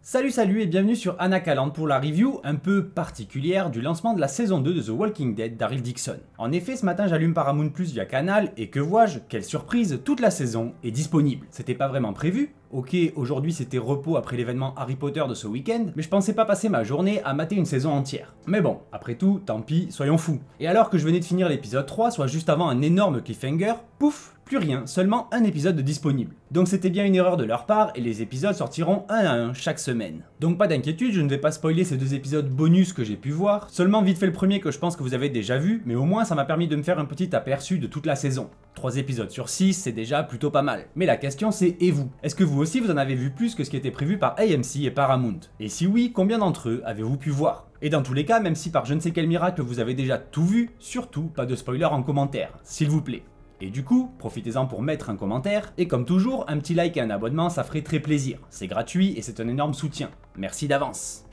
Salut et bienvenue sur Anacaland pour la review un peu particulière du lancement de la saison 2 de The Walking Dead d'Daryl Dixon. En effet, ce matin j'allume Paramount Plus via Canal et que vois-je? Quelle surprise, toute la saison est disponible. C'était pas vraiment prévu. Ok, aujourd'hui c'était repos après l'événement Harry Potter de ce week-end, mais je pensais pas passer ma journée à mater une saison entière. Mais bon, après tout, tant pis, soyons fous. Et alors que je venais de finir l'épisode 3, soit juste avant un énorme cliffhanger, pouf, plus rien, seulement un épisode de disponible. Donc c'était bien une erreur de leur part et les épisodes sortiront un à un chaque semaine. Donc pas d'inquiétude, je ne vais pas spoiler ces deux épisodes bonus que j'ai pu voir, seulement vite fait le premier que je pense que vous avez déjà vu, mais au moins ça m'a permis de me faire un petit aperçu de toute la saison. 3 épisodes sur 6, c'est déjà plutôt pas mal. Mais la question c'est, et vous? Est-ce que vous aussi vous en avez vu plus que ce qui était prévu par AMC et Paramount? Et si oui, combien d'entre eux avez-vous pu voir? Et dans tous les cas, même si par je ne sais quel miracle vous avez déjà tout vu, surtout pas de spoiler en commentaire, s'il vous plaît. Et du coup, profitez-en pour mettre un commentaire, et comme toujours, un petit like et un abonnement ça ferait très plaisir. C'est gratuit et c'est un énorme soutien. Merci d'avance.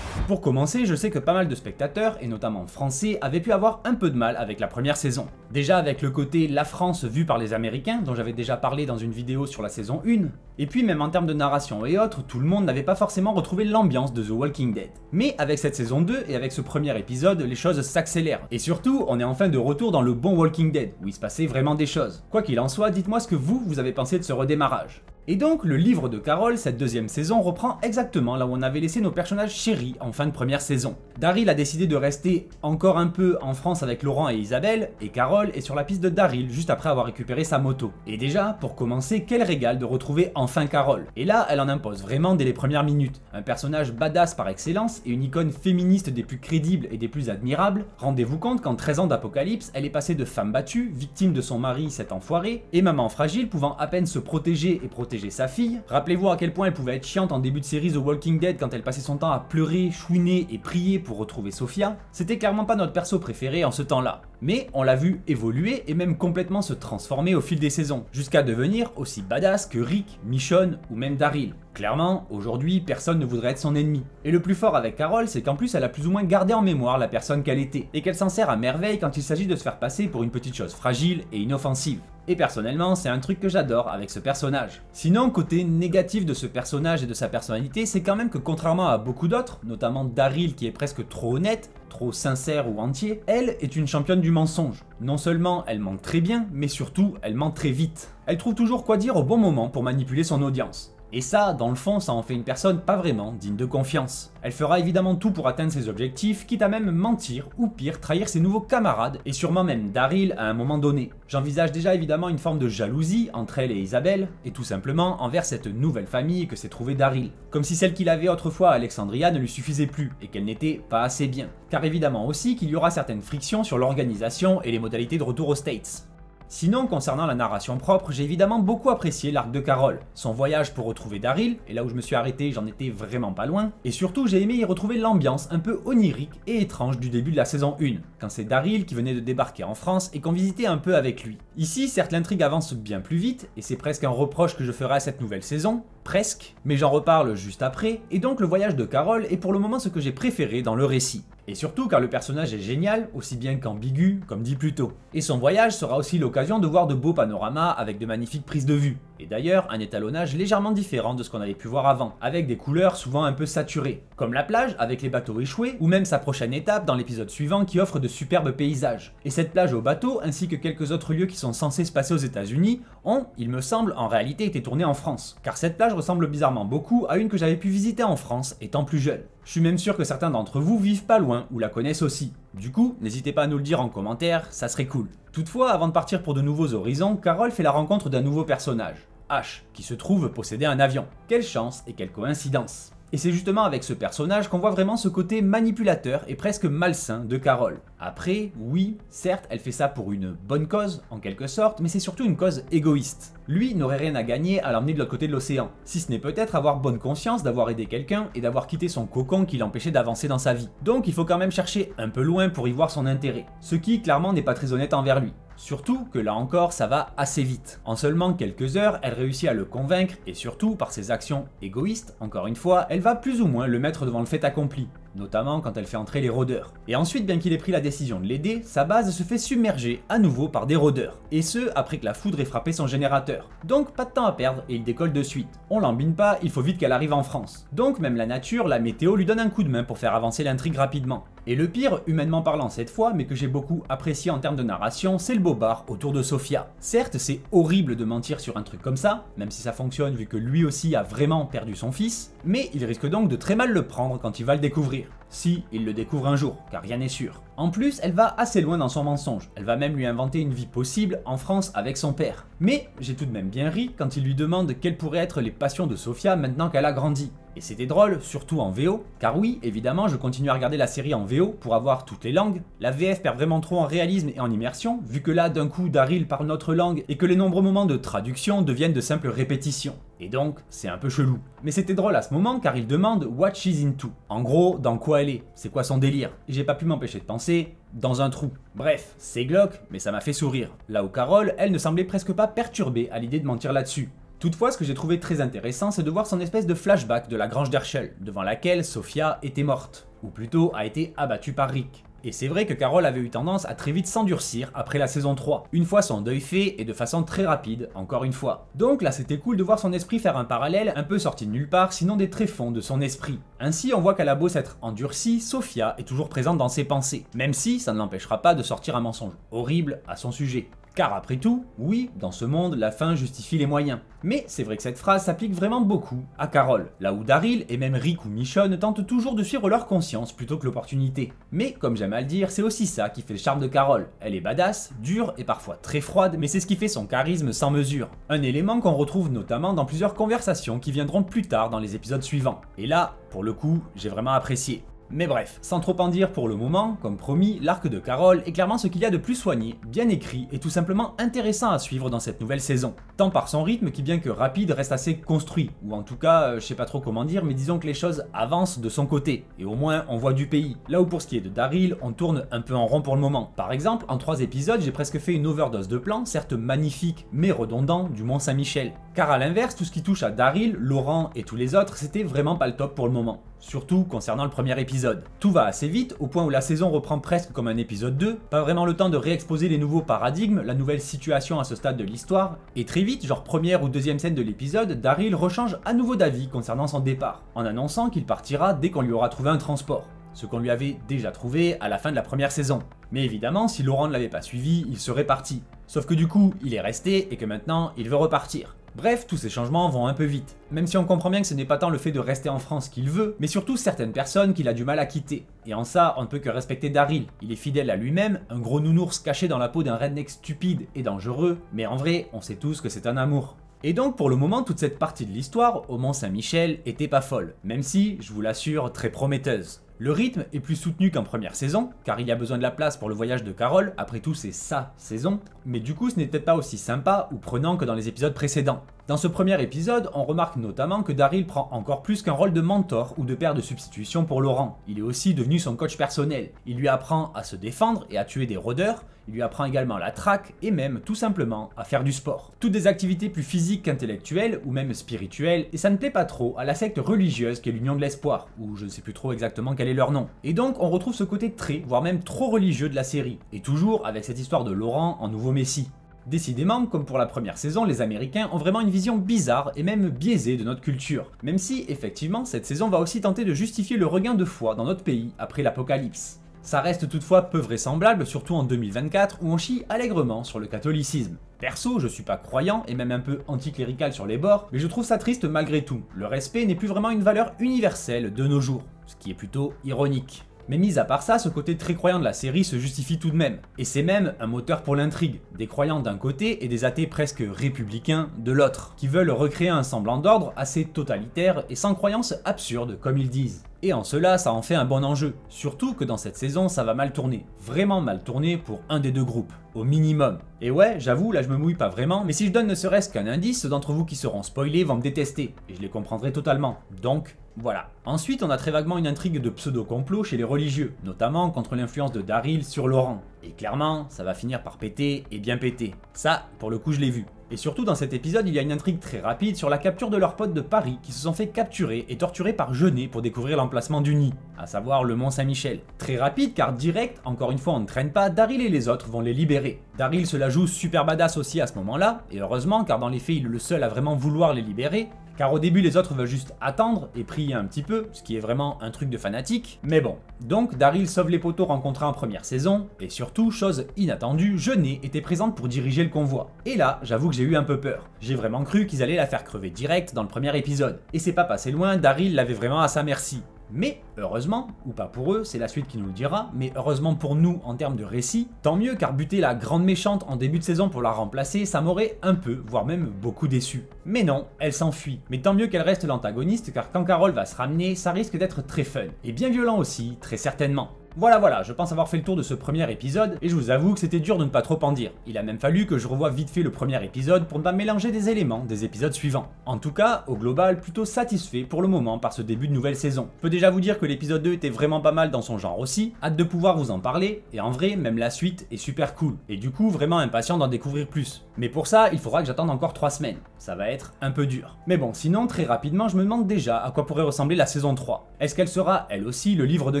Pour commencer, je sais que pas mal de spectateurs, et notamment français, avaient pu avoir un peu de mal avec la première saison. Déjà avec le côté la France vue par les Américains, dont j'avais déjà parlé dans une vidéo sur la saison 1, et puis même en termes de narration et autres, tout le monde n'avait pas forcément retrouvé l'ambiance de The Walking Dead. Mais avec cette saison 2 et avec ce premier épisode, les choses s'accélèrent. Et surtout, on est enfin de retour dans le bon Walking Dead, où il se passait vraiment des choses. Quoi qu'il en soit, dites-moi ce que vous avez pensé de ce redémarrage. Et donc, le livre de Carol, cette deuxième saison, reprend exactement là où on avait laissé nos personnages chéris en fin de première saison. Daryl a décidé de rester encore un peu en France avec Laurent et Isabelle, et Carol est sur la piste de Daryl juste après avoir récupéré sa moto. Et déjà, pour commencer, quel régal de retrouver enfin Carol. Et là, elle en impose vraiment dès les premières minutes. Un personnage badass par excellence et une icône féministe des plus crédibles et des plus admirables. Rendez-vous compte qu'en 13 ans d'apocalypse, elle est passée de femme battue, victime de son mari cet enfoiré, et maman fragile pouvant à peine se protéger et protéger sa fille. Rappelez-vous à quel point elle pouvait être chiante en début de série The Walking Dead quand elle passait son temps à pleurer, chouiner et prier pour retrouver Sophia. C'était clairement pas notre perso préféré en ce temps-là. Mais on l'a vu évoluer et même complètement se transformer au fil des saisons, jusqu'à devenir aussi badass que Rick, Michonne ou même Daryl. Clairement, aujourd'hui, personne ne voudrait être son ennemi. Et le plus fort avec Carol, c'est qu'en plus elle a plus ou moins gardé en mémoire la personne qu'elle était, et qu'elle s'en sert à merveille quand il s'agit de se faire passer pour une petite chose fragile et inoffensive. Et personnellement, c'est un truc que j'adore avec ce personnage. Sinon, côté négatif de ce personnage et de sa personnalité, c'est quand même que contrairement à beaucoup d'autres, notamment Daryl qui est presque trop honnête, trop sincère ou entier, elle est une championne du mensonge. Non seulement elle ment très bien, mais surtout elle ment très vite. Elle trouve toujours quoi dire au bon moment pour manipuler son audience. Et ça, dans le fond, ça en fait une personne pas vraiment digne de confiance. Elle fera évidemment tout pour atteindre ses objectifs, quitte à même mentir, ou pire, trahir ses nouveaux camarades, et sûrement même Daryl à un moment donné. J'envisage déjà évidemment une forme de jalousie entre elle et Isabelle, et tout simplement envers cette nouvelle famille que s'est trouvée Daryl. Comme si celle qu'il avait autrefois à Alexandria ne lui suffisait plus, et qu'elle n'était pas assez bien. Car évidemment aussi qu'il y aura certaines frictions sur l'organisation et les modalités de retour aux States. Sinon, concernant la narration propre, j'ai évidemment beaucoup apprécié l'arc de Carol, son voyage pour retrouver Daryl, et là où je me suis arrêté, j'en étais vraiment pas loin, et surtout j'ai aimé y retrouver l'ambiance un peu onirique et étrange du début de la saison 1, quand c'est Daryl qui venait de débarquer en France et qu'on visitait un peu avec lui. Ici, certes l'intrigue avance bien plus vite, et c'est presque un reproche que je ferai à cette nouvelle saison, presque, mais j'en reparle juste après, et donc le voyage de Carol est pour le moment ce que j'ai préféré dans le récit. Et surtout car le personnage est génial, aussi bien qu'ambigu, comme dit plus tôt. Et son voyage sera aussi l'occasion de voir de beaux panoramas avec de magnifiques prises de vue. Et d'ailleurs, un étalonnage légèrement différent de ce qu'on avait pu voir avant, avec des couleurs souvent un peu saturées. Comme la plage avec les bateaux échoués, ou même sa prochaine étape dans l'épisode suivant qui offre de superbes paysages. Et cette plage au bateau, ainsi que quelques autres lieux qui sont censés se passer aux États-Unis, ont, il me semble, en réalité été tournés en France. Car cette plage ressemble bizarrement beaucoup à une que j'avais pu visiter en France étant plus jeune. Je suis même sûr que certains d'entre vous vivent pas loin ou la connaissent aussi. Du coup, n'hésitez pas à nous le dire en commentaire, ça serait cool. Toutefois, avant de partir pour de nouveaux horizons, Carol fait la rencontre d'un nouveau personnage, Ash, qui se trouve posséder un avion. Quelle chance et quelle coïncidence. Et c'est justement avec ce personnage qu'on voit vraiment ce côté manipulateur et presque malsain de Carol. Après, oui, certes, elle fait ça pour une bonne cause, en quelque sorte, mais c'est surtout une cause égoïste. Lui n'aurait rien à gagner à l'emmener de l'autre côté de l'océan, si ce n'est peut-être avoir bonne conscience d'avoir aidé quelqu'un et d'avoir quitté son cocon qui l'empêchait d'avancer dans sa vie. Donc il faut quand même chercher un peu loin pour y voir son intérêt, ce qui clairement n'est pas très honnête envers lui. Surtout que là encore, ça va assez vite. En seulement quelques heures, elle réussit à le convaincre et surtout, par ses actions égoïstes, encore une fois, elle va plus ou moins le mettre devant le fait accompli. notamment quand elle fait entrer les rôdeurs. Et ensuite, bien qu'il ait pris la décision de l'aider, sa base se fait submerger à nouveau par des rôdeurs, et ce après que la foudre ait frappé son générateur. Donc pas de temps à perdre et il décolle de suite. On l'embine pas, il faut vite qu'elle arrive en France. Donc même la nature, la météo lui donne un coup de main pour faire avancer l'intrigue rapidement. Et le pire, humainement parlant cette fois, mais que j'ai beaucoup apprécié en termes de narration, c'est le bobard autour de Sophia. Certes, c'est horrible de mentir sur un truc comme ça, même si ça fonctionne vu que lui aussi a vraiment perdu son fils, mais il risque donc de très mal le prendre quand il va le découvrir. Si il le découvre un jour, car rien n'est sûr. En plus, elle va assez loin dans son mensonge, elle va même lui inventer une vie possible en France avec son père. Mais j'ai tout de même bien ri quand il lui demande quelles pourraient être les passions de Sophia maintenant qu'elle a grandi. Et c'était drôle, surtout en VO, car oui, évidemment, je continue à regarder la série en VO pour avoir toutes les langues. La VF perd vraiment trop en réalisme et en immersion, vu que là, d'un coup, Daryl parle notre langue et que les nombreux moments de traduction deviennent de simples répétitions. Et donc, c'est un peu chelou. Mais c'était drôle à ce moment car il demande what she's into. En gros, dans quoi elle est, c'est quoi son délire. Et j'ai pas pu m'empêcher de penser, dans un trou. Bref, c'est glauque, mais ça m'a fait sourire. Là où Carol, elle ne semblait presque pas perturbée à l'idée de mentir là-dessus. Toutefois, ce que j'ai trouvé très intéressant, c'est de voir son espèce de flashback de la grange d'Herschel, devant laquelle Sophia était morte, ou plutôt a été abattue par Rick. Et c'est vrai que Carol avait eu tendance à très vite s'endurcir après la saison 3, une fois son deuil fait et de façon très rapide, encore une fois. Donc là c'était cool de voir son esprit faire un parallèle un peu sorti de nulle part, sinon des tréfonds de son esprit. Ainsi on voit qu'elle a beau s'être endurcie, Sophia est toujours présente dans ses pensées, même si ça ne l'empêchera pas de sortir un mensonge horrible à son sujet. Car après tout, oui, dans ce monde, la fin justifie les moyens. Mais c'est vrai que cette phrase s'applique vraiment beaucoup à Carol, là où Daryl et même Rick ou Michonne tentent toujours de suivre leur conscience plutôt que l'opportunité. Mais comme j'aime à le dire, c'est aussi ça qui fait le charme de Carol. Elle est badass, dure et parfois très froide, mais c'est ce qui fait son charisme sans mesure. Un élément qu'on retrouve notamment dans plusieurs conversations qui viendront plus tard dans les épisodes suivants. Et là, pour le coup, j'ai vraiment apprécié. Mais bref, sans trop en dire pour le moment, comme promis, l'arc de Carol est clairement ce qu'il y a de plus soigné, bien écrit et tout simplement intéressant à suivre dans cette nouvelle saison. Tant par son rythme qui bien que rapide reste assez construit, ou en tout cas, je sais pas trop comment dire, mais disons que les choses avancent de son côté, et au moins on voit du pays. Là où pour ce qui est de Daryl, on tourne un peu en rond pour le moment. Par exemple, en 3 épisodes, j'ai presque fait une overdose de plans, certes magnifiques, mais redondants, du Mont Saint-Michel. Car à l'inverse, tout ce qui touche à Daryl, Laurent et tous les autres, c'était vraiment pas le top pour le moment. Surtout concernant le premier épisode. Tout va assez vite, au point où la saison reprend presque comme un épisode 2, pas vraiment le temps de réexposer les nouveaux paradigmes, la nouvelle situation à ce stade de l'histoire, et très vite, genre première ou deuxième scène de l'épisode, Daryl rechange à nouveau d'avis concernant son départ, en annonçant qu'il partira dès qu'on lui aura trouvé un transport, ce qu'on lui avait déjà trouvé à la fin de la première saison. Mais évidemment, si Laurent ne l'avait pas suivi, il serait parti. Sauf que du coup, il est resté et que maintenant, il veut repartir. Bref, tous ces changements vont un peu vite, même si on comprend bien que ce n'est pas tant le fait de rester en France qu'il veut, mais surtout certaines personnes qu'il a du mal à quitter. Et en ça, on ne peut que respecter Daryl. Il est fidèle à lui-même, un gros nounours caché dans la peau d'un redneck stupide et dangereux, mais en vrai, on sait tous que c'est un amour. Et donc pour le moment, toute cette partie de l'histoire au Mont Saint-Michel était pas folle, même si, je vous l'assure, très prometteuse. Le rythme est plus soutenu qu'en première saison, car il y a besoin de la place pour le voyage de Carol, après tout c'est sa saison, mais du coup ce n'est peut-être pas aussi sympa ou prenant que dans les épisodes précédents. Dans ce premier épisode, on remarque notamment que Daryl prend encore plus qu'un rôle de mentor ou de père de substitution pour Laurent. Il est aussi devenu son coach personnel. Il lui apprend à se défendre et à tuer des rôdeurs, il lui apprend également la traque et même tout simplement à faire du sport. Toutes des activités plus physiques qu'intellectuelles ou même spirituelles, et ça ne plaît pas trop à la secte religieuse qu'est l'Union de l'Espoir, ou je ne sais plus trop exactement quel est leur nom. Et donc on retrouve ce côté très, voire même trop religieux de la série, et toujours avec cette histoire de Laurent en nouveau messie. Décidément, comme pour la première saison, les Américains ont vraiment une vision bizarre et même biaisée de notre culture, même si, effectivement, cette saison va aussi tenter de justifier le regain de foi dans notre pays après l'apocalypse. Ça reste toutefois peu vraisemblable, surtout en 2024 où on chie allègrement sur le catholicisme. Perso, je suis pas croyant et même un peu anticlérical sur les bords, mais je trouve ça triste malgré tout. Le respect n'est plus vraiment une valeur universelle de nos jours, ce qui est plutôt ironique. Mais mis à part ça, ce côté très croyant de la série se justifie tout de même. Et c'est même un moteur pour l'intrigue. Des croyants d'un côté et des athées presque républicains de l'autre, qui veulent recréer un semblant d'ordre assez totalitaire et sans croyance absurde comme ils disent. Et en cela, ça en fait un bon enjeu. Surtout que dans cette saison, ça va mal tourner. Vraiment mal tourner pour un des deux groupes. Au minimum. Et ouais, j'avoue, là je me mouille pas vraiment, mais si je donne ne serait-ce qu'un indice, ceux d'entre vous qui seront spoilés vont me détester. Et je les comprendrai totalement. Donc, voilà. Ensuite, on a très vaguement une intrigue de pseudo-complot chez les religieux, notamment contre l'influence de Daryl sur Laurent. Et clairement, ça va finir par péter et bien péter. Ça, pour le coup, je l'ai vu. Et surtout dans cet épisode, il y a une intrigue très rapide sur la capture de leurs potes de Paris qui se sont fait capturer et torturer par Jeunet pour découvrir l'emplacement du nid. à savoir le Mont Saint-Michel. Très rapide car direct, encore une fois on ne traîne pas, Daryl et les autres vont les libérer. Daryl se la joue super badass aussi à ce moment-là, et heureusement car dans les faits il est le seul à vraiment vouloir les libérer. Car au début les autres veulent juste attendre et prier un petit peu, ce qui est vraiment un truc de fanatique. Mais bon, donc Daryl sauve les poteaux rencontrés en première saison, et surtout, chose inattendue, Jeunet était présente pour diriger le convoi. Et là, j'avoue que j'ai eu un peu peur. J'ai vraiment cru qu'ils allaient la faire crever direct dans le premier épisode. Et c'est pas passé loin, Daryl l'avait vraiment à sa merci. Mais heureusement, ou pas pour eux, c'est la suite qui nous le dira, mais heureusement pour nous en termes de récit, tant mieux car buter la grande méchante en début de saison pour la remplacer, ça m'aurait un peu, voire même beaucoup déçu. Mais non, elle s'enfuit. Mais tant mieux qu'elle reste l'antagoniste car quand Carol va se ramener, ça risque d'être très fun. Et bien violent aussi, très certainement. Voilà, je pense avoir fait le tour de ce premier épisode, et je vous avoue que c'était dur de ne pas trop en dire. Il a même fallu que je revoie vite fait le premier épisode pour ne pas mélanger des éléments des épisodes suivants. En tout cas, au global, plutôt satisfait pour le moment par ce début de nouvelle saison. Je peux déjà vous dire que l'épisode 2 était vraiment pas mal dans son genre aussi, hâte de pouvoir vous en parler, et en vrai, même la suite est super cool. Et du coup, vraiment impatient d'en découvrir plus. Mais pour ça, il faudra que j'attende encore 3 semaines. Ça va être un peu dur. Mais bon, sinon, très rapidement, je me demande déjà à quoi pourrait ressembler la saison 3. Est-ce qu'elle sera, elle aussi, le livre de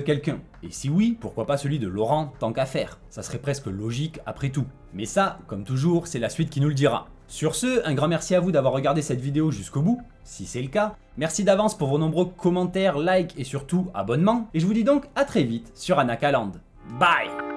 quelqu'un? Et si oui, pourquoi pas celui de Laurent, tant qu'à faire? Ça serait presque logique après tout. Mais ça, comme toujours, c'est la suite qui nous le dira. Sur ce, un grand merci à vous d'avoir regardé cette vidéo jusqu'au bout, si c'est le cas. Merci d'avance pour vos nombreux commentaires, likes et surtout abonnements. Et je vous dis donc à très vite sur Anakaland. Bye!